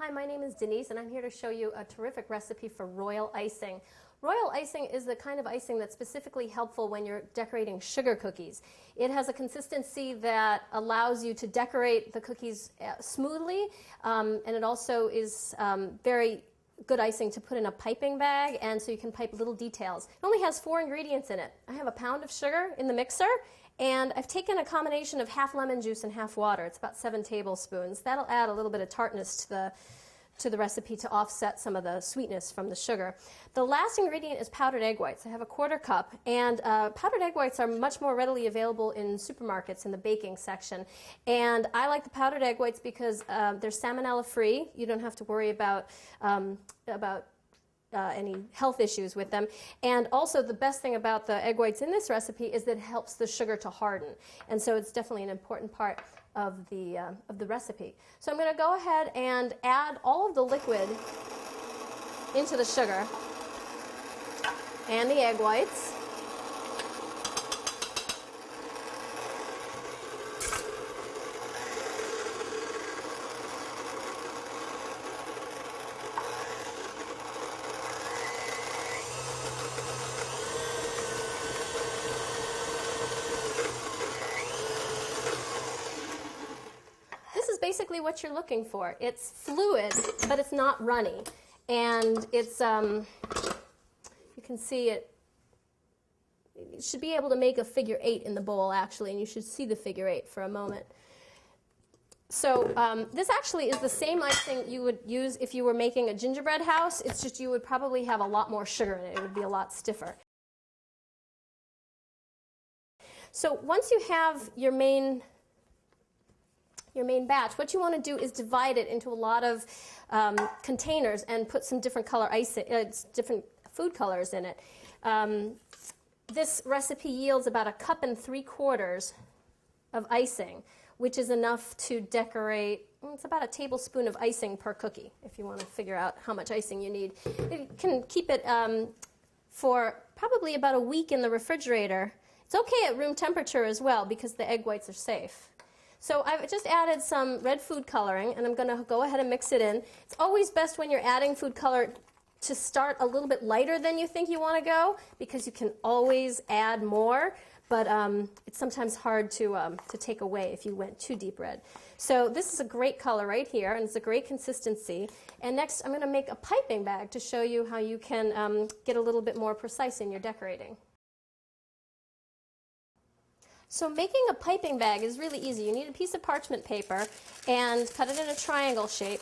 Hi, my name is Denise, and I'm here to show you a terrific recipe for royal icing. Royal icing is the kind of icing that's specifically helpful when you're decorating sugar cookies. It has a consistency that allows you to decorate the cookies smoothly, and it also is very good icing to put in a piping bag, and so you can pipe little details. It only has 4 ingredients in it. I have a pound of sugar in the mixer, and I've taken a combination of half lemon juice and half water. It's about 7 tablespoons. That'll add a little bit of tartness to the recipe to offset some of the sweetness from the sugar. The last ingredient is powdered egg whites. I have a 1/4 cup, and powdered egg whites are much more readily available in supermarkets in the baking section. And I like the powdered egg whites because they're salmonella free. You don't have to worry about any health issues with them. And also the best thing about the egg whites in this recipe is that it helps the sugar to harden. And so it's definitely an important part of the recipe. So I'm going to go ahead and add all of the liquid into the sugar and the egg whites. Basically what you're looking for. It's fluid, but it's not runny. And it's, you can see it, you should be able to make a figure 8 in the bowl actually, and you should see the figure 8 for a moment. So this actually is the same icing you would use if you were making a gingerbread house. It's just you would probably have a lot more sugar in it. It would be a lot stiffer. So once you have your main batch, what you want to do is divide it into a lot of containers and put some different color icing, different food colors in it. This recipe yields about 1.75 cups of icing, which is enough to decorate. It's about a tablespoon of icing per cookie, if you want to figure out how much icing you need. You can keep it for probably about a week in the refrigerator. It's okay at room temperature as well because the egg whites are safe. So I've just added some red food coloring, and I'm going to go ahead and mix it in. It's always best when you're adding food color to start a little bit lighter than you think you want to go, because you can always add more, but it's sometimes hard to take away if you went too deep red. So this is a great color right here, and it's a great consistency. And next I'm going to make a piping bag to show you how you can get a little bit more precise in your decorating. So making a piping bag is really easy. You need a piece of parchment paper and cut it in a triangle shape.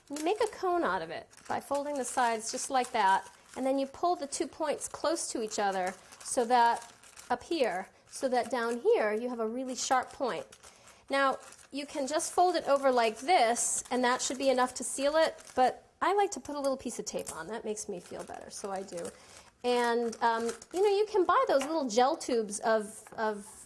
You make a cone out of it by folding the sides just like that, and then you pull the 2 points close to each other so that up here, so that down here you have a really sharp point. Now you can just fold it over like this, and that should be enough to seal it, but I like to put a little piece of tape on. That makes me feel better, so I do. And you know, you can buy those little gel tubes of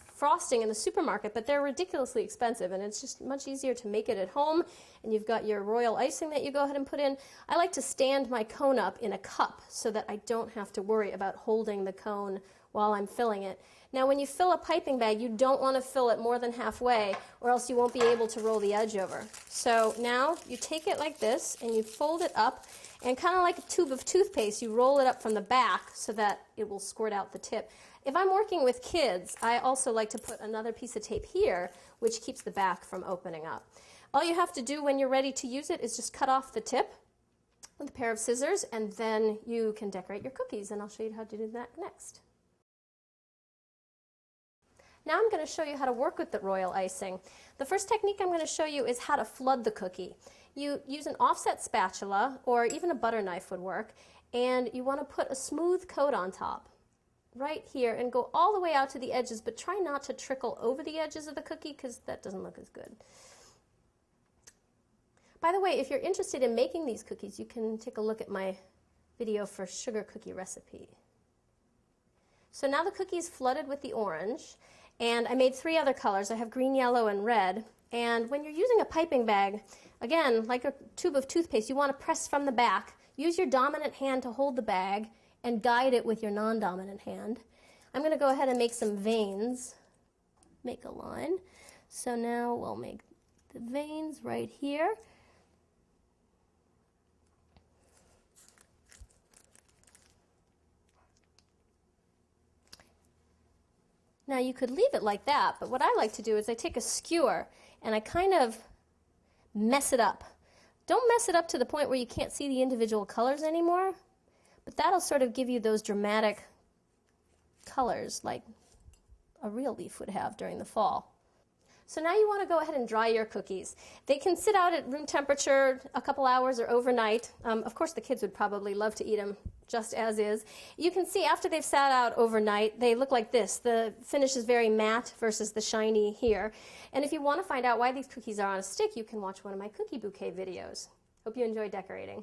frosting in the supermarket, but they're ridiculously expensive, and it's just much easier to make it at home. And you've got your royal icing that you go ahead and put in. I like to stand my cone up in a cup so that I don't have to worry about holding the cone while I'm filling it. Now when you fill a piping bag, you don't want to fill it more than halfway, or else you won't be able to roll the edge over. So now you take it like this and you fold it up, and kind of like a tube of toothpaste, you roll it up from the back so that it will squirt out the tip. If I'm working with kids, I also like to put another piece of tape here, which keeps the back from opening up. All you have to do when you're ready to use it is just cut off the tip with a pair of scissors, and then you can decorate your cookies, and I'll show you how to do that next. Now I'm going to show you how to work with the royal icing. The first technique I'm going to show you is how to flood the cookie. You use an offset spatula, or even a butter knife would work, and you want to put a smooth coat on top right here and go all the way out to the edges, but try not to trickle over the edges of the cookie because that doesn't look as good. By the way, if you're interested in making these cookies, you can take a look at my video for sugar cookie recipe. So now the cookie is flooded with the orange, and I made 3 other colors. I have green, yellow, and red. And when you're using a piping bag, again, like a tube of toothpaste, you want to press from the back. Use your dominant hand to hold the bag and guide it with your non-dominant hand. I'm going to go ahead and make some veins. Make a line. So now we'll make the veins right here. Now you could leave it like that, but what I like to do is I take a skewer and I kind of mess it up. Don't mess it up to the point where you can't see the individual colors anymore, but that'll sort of give you those dramatic colors like a real leaf would have during the fall. So now you want to go ahead and dry your cookies. They can sit out at room temperature a couple hours or overnight. Of course, the kids would probably love to eat them just as is. You can see after they've sat out overnight, they look like this. The finish is very matte versus the shiny here. And if you want to find out why these cookies are on a stick, you can watch one of my cookie bouquet videos. Hope you enjoy decorating.